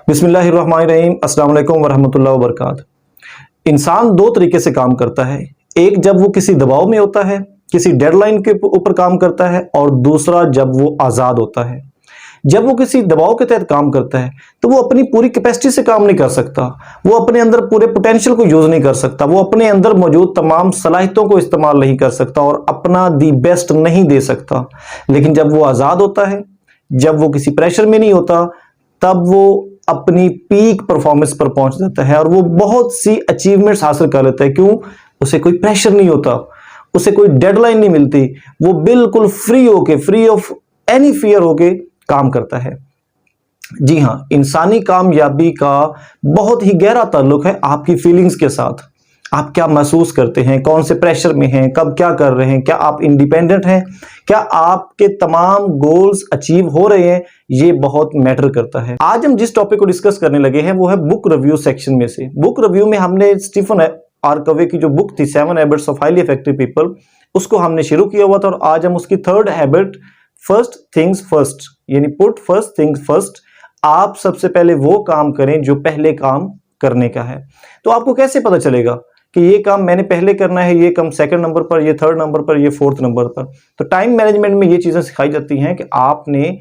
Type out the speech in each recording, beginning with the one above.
बिस्मिल्लाहिर्रहमानिर्रहीम, अस्सलाम वालेकुम वरहमतुल्लाहि वबरकातुहू। इंसान दो तरीके से काम करता है। एक जब वो किसी दबाव में होता है, किसी डेडलाइन के ऊपर काम करता है, और दूसरा जब वो आज़ाद होता है। जब वो किसी दबाव के तहत काम करता है तो वो अपनी पूरी कैपेसिटी से काम नहीं कर सकता, वो अपने अंदर पूरे पोटेंशियल को यूज नहीं कर सकता, वो अपने अंदर मौजूद तमाम सलाहियतों को इस्तेमाल नहीं कर सकता और अपना दी बेस्ट नहीं दे सकता। लेकिन जब वो आज़ाद होता है, जब वो किसी प्रेशर में नहीं होता, तब वो अपनी पीक परफॉर्मेंस पर पहुंच जाता है और वो बहुत सी अचीवमेंट्स हासिल कर लेता है। क्यों? उसे कोई प्रेशर नहीं होता, उसे कोई डेडलाइन नहीं मिलती, वो बिल्कुल फ्री होके, फ्री ऑफ एनी फियर होके काम करता है। जी हां, इंसानी कामयाबी का बहुत ही गहरा ताल्लुक है आपकी फीलिंग्स के साथ। आप क्या महसूस करते हैं, कौन से प्रेशर में हैं, कब क्या कर रहे हैं, क्या आप इंडिपेंडेंट हैं, क्या आपके तमाम गोल्स अचीव हो रहे हैं, ये बहुत मैटर करता है। आज हम जिस टॉपिक को डिस्कस करने लगे हैं वो है बुक रिव्यू सेक्शन में से। बुक रिव्यू में हमने स्टीफन आर कवे की जो बुक थी 7 habits of highly effective people, उसको हमने शुरू किया हुआ था और आज हम उसकी third habit first things first, यानी पुट फर्स्ट थिंग्स फर्स्ट। आप सबसे पहले वो काम करें जो पहले काम करने का है। तो आपको कैसे पता चलेगा कि ये काम मैंने पहले करना है, ये काम सेकंड नंबर पर, ये थर्ड नंबर पर, ये फोर्थ नंबर पर? तो टाइम मैनेजमेंट में ये चीजें सिखाई जाती हैं कि आपने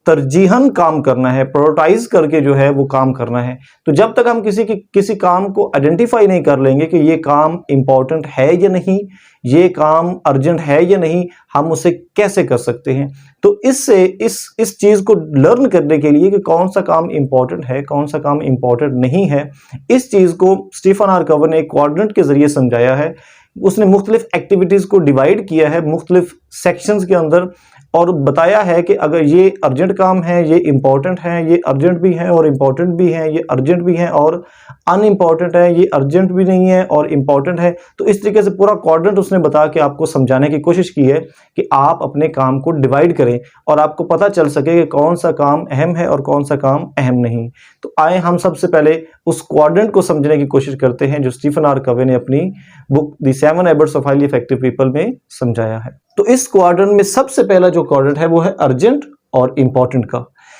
तरजीहन काम करना है, प्रायोरिटाइज करके जो है वो काम करना है। तो जब तक हम किसी काम को आइडेंटिफाई नहीं कर लेंगे कि ये काम इंपॉर्टेंट है या नहीं, ये काम अर्जेंट है या नहीं, हम उसे कैसे कर सकते हैं? तो इससे इस चीज को लर्न करने के लिए कि कौन सा काम इंपॉर्टेंट है, कौन सा काम इंपॉर्टेंट नहीं है, इस चीज को स्टीफन आर कवर ने एक क्वाड्रेंट के जरिए समझाया है। उसने मुख्तलिफ एक्टिविटीज को डिवाइड किया है मुख्तलिफ सेक्शंस के अंदर और बताया है कि अगर ये अर्जेंट काम है, ये इंपॉर्टेंट है, ये अर्जेंट भी है और इंपॉर्टेंट भी है, ये अर्जेंट भी है और अनइम्पॉर्टेंट है, ये अर्जेंट भी नहीं है और इंपॉर्टेंट है। तो इस तरीके से पूरा क्वाड्रेंट उसने बता के आपको समझाने की कोशिश की है कि आप अपने काम को डिवाइड करें और आपको पता चल सके कि कौन सा काम अहम है और कौन सा काम अहम नहीं। तो आए हम सबसे पहले उस क्वाड्रेंट को समझने की कोशिश करते हैं जो स्टीफन आर कवे ने अपनी book the 7 habits of highly effective people में समझाया है। तो इस क्वाड्रेंट में सबसे पहला जो क्वाड्रेंट है वो है अर्जेंट और इंपॉर्टेंट का।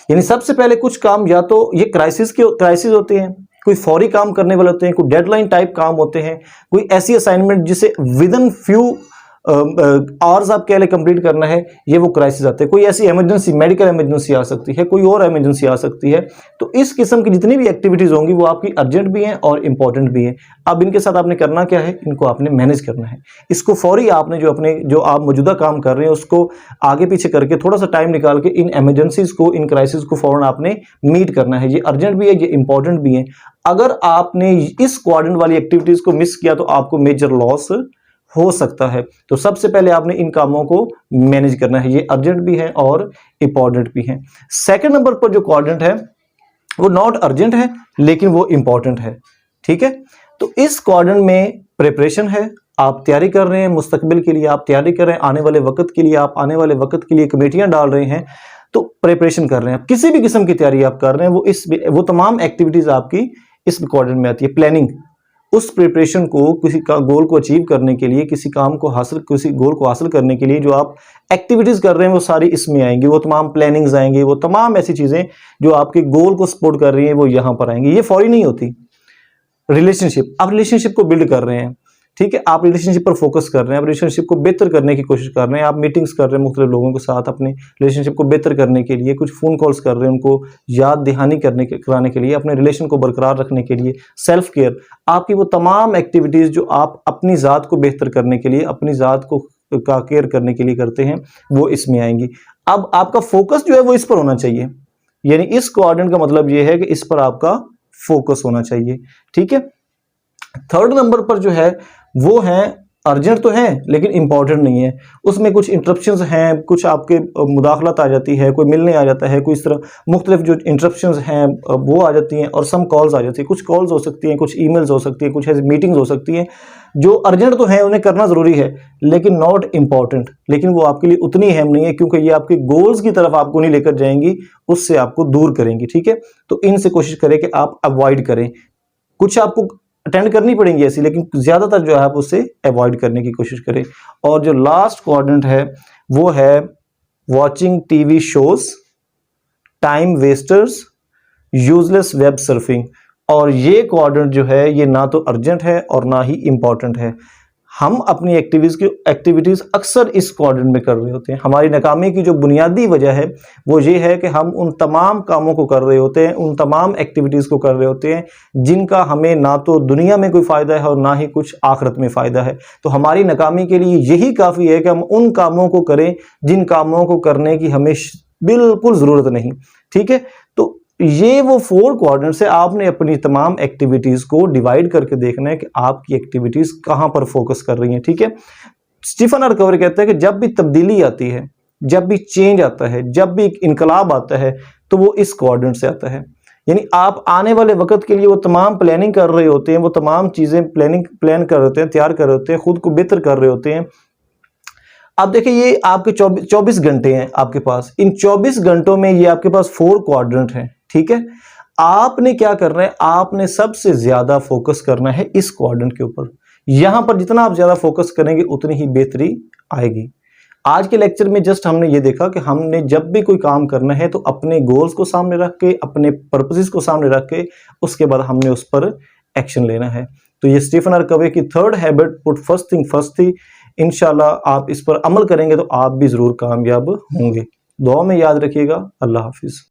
यानी सबसे पहले कुछ काम या तो ये क्राइसिस होते हैं, कोई फौरी काम करने वाले होते हैं, कोई डेडलाइन टाइप काम होते हैं, कोई ऐसी असाइनमेंट जिसे विद इन फ्यू आवर्स आप कह ले कंप्लीट करना है, ये वो क्राइसिस आते हैं। कोई ऐसी इमरजेंसी, मेडिकल इमरजेंसी आ सकती है, कोई और इमरजेंसी आ सकती है। तो इस किस्म की जितनी भी एक्टिविटीज होंगी वो आपकी अर्जेंट भी हैं और इंपॉर्टेंट भी हैं। अब इनके साथ आपने करना क्या है, इनको आपने मैनेज करना है। इसको फौरी आपने जो आप मौजूदा काम कर रहे हैं उसको आगे पीछे करके थोड़ा सा टाइम निकाल के इन इमरजेंसीज को, इन क्राइसिस को फौरन आपने मीट करना है। ये अर्जेंट भी है, ये इंपॉर्टेंट भी है। अगर आपने इस क्वाड्रेंट वाली एक्टिविटीज को मिस किया तो आपको मेजर लॉस हो सकता है। तो सबसे पहले आपने इन कामों को मैनेज करना है, ये अर्जेंट भी है और इंपॉर्टेंट भी है। सेकंड नंबर पर जो क्वाड्रेंट है वो नॉट अर्जेंट है लेकिन वो इंपॉर्टेंट है। ठीक है, तो इस क्वाड्रेंट में प्रिपरेशन है, आप तैयारी कर रहे हैं मुस्तकबिल के लिए, आप तैयारी कर रहे हैं आने वाले वक्त के लिए, आप आने वाले वक्त के लिए कमेटियां डाल रहे हैं, तो प्रिपरेशन कर रहे हैं, किसी भी किस्म की तैयारी आप कर रहे हैं, वो तमाम एक्टिविटीज आपकी इस क्वाड्रेंट में आती है। प्लानिंग, उस प्रिपरेशन को किसी का गोल को अचीव करने के लिए, किसी गोल को हासिल करने के लिए जो आप एक्टिविटीज कर रहे हैं वो सारी इसमें आएंगी। वो तमाम प्लानिंग्स आएंगे, वो तमाम ऐसी चीजें जो आपके गोल को सपोर्ट कर रही हैं वो यहां पर आएंगी। ये फौरी नहीं होती। रिलेशनशिप, आप रिलेशनशिप को बिल्ड कर रहे हैं, ठीक है, आप रिलेशनशिप पर फोकस कर रहे हैं, आप रिलेशनशिप को बेहतर करने की कोशिश कर रहे हैं, आप मीटिंग्स कर रहे हैं मुख्तलिफ लोगों के साथ अपने रिलेशनशिप को बेहतर करने के लिए, कुछ फोन कॉल्स कर रहे हैं उनको याद दहानी कराने के लिए, अपने रिलेशन को बरकरार रखने के लिए, सेल्फ केयर, आपकी वो तमाम एक्टिविटीज जो आप अपनी ज़ात को बेहतर करने के लिए, अपनी ज़ात को का केयर करने के लिए करते हैं वो इसमें आएंगी। अब आपका फोकस जो है वो इस पर होना चाहिए, यानी इस क्वाड्रेंट का मतलब ये है कि इस पर आपका फोकस होना चाहिए। ठीक है, थर्ड नंबर पर जो है वो है अर्जेंट तो है लेकिन इंपॉर्टेंट नहीं है। उसमें कुछ इंटरप्शंस हैं, कुछ आपके मुदाखलत आ जाती है, कोई मिलने आ जाता है, कोई इस तरह मुख्तलिफ जो इंटरप्शंस हैं वो आ जाती हैं और सम कॉल्स आ जाती है। कुछ कॉल्स हो सकती हैं, कुछ ईमेल्स हो सकती हैं, कुछ ऐसी मीटिंग्स हो सकती हैं जो अर्जेंट तो है, उन्हें करना ज़रूरी है लेकिन नॉट इम्पॉर्टेंट, लेकिन वो आपके लिए उतनी अहम नहीं है क्योंकि ये आपके गोल्स की तरफ आपको नहीं लेकर जाएंगी, उससे आपको दूर करेंगी। ठीक है, तो इनसे कोशिश करें कि आप अवॉइड करें। कुछ आपको अटेंड करनी पड़ेंगी ऐसी, लेकिन ज्यादातर जो है आप उससे अवॉइड करने की कोशिश करें। और जो लास्ट क्वाड्रेंट है वो है watching TV shows, time wasters, useless web surfing. और ये क्वाड्रेंट जो है ये ना तो अर्जेंट है और ना ही इम्पॉर्टेंट है। हम अपनी एक्टिविटीज़ अक्सर इस क्वाड्रेंट में कर रहे होते हैं। हमारी नाकामी की जो बुनियादी वजह है वो ये है कि हम उन तमाम कामों को कर रहे होते हैं, उन तमाम एक्टिविटीज़ को कर रहे होते हैं जिनका हमें ना तो दुनिया में कोई फ़ायदा है और ना ही कुछ आखिरत में फ़ायदा है। तो हमारी नाकामी के लिए यही काफ़ी है कि हम उन कामों को करें जिन कामों को करने की हमें बिल्कुल ज़रूरत नहीं। ठीक है, तो ये वो 4 क्वाड्रेंट्स है। आपने अपनी तमाम एक्टिविटीज़ को डिवाइड करके देखना है कि आपकी एक्टिविटीज़ कहाँ पर फोकस कर रही हैं। ठीक है, स्टीफन आर कवर कहता है कि जब भी तब्दीली आती है, जब भी चेंज आता है, जब भी इनकलाब आता है, तो वो इस क्वाड्रेंट से आता है। यानी आप आने वाले वक्त के लिए वो तमाम प्लानिंग कर रहे होते हैं, वो तमाम चीज़ें प्लान कर रहे होते हैं, तैयार कर रहे होते हैं, खुद को बेहतर कर रहे होते हैं। अब देखिए ये आपके 24 घंटे हैं आपके पास। इन 24 घंटों में ये आपके पास 4 क्वाड्रेंट हैं। ठीक है, आपने क्या करना है, आपने सबसे ज्यादा फोकस करना है इस क्वाड्रेंट के ऊपर। यहां पर जितना आप ज्यादा फोकस करेंगे उतनी ही बेहतरी आएगी। आज के लेक्चर में जस्ट हमने ये देखा कि हमने जब भी कोई काम करना है तो अपने गोल्स को सामने रख के, अपने पर्पसेस को सामने रख के, उसके बाद हमने उस पर एक्शन लेना है। तो ये स्टीफन आर कवे की 3rd habit, put first thing first थी। इंशाल्लाह आप इस पर अमल करेंगे तो आप भी जरूर कामयाब होंगे। दुआ में याद रखिएगा। अल्लाह हाफिज।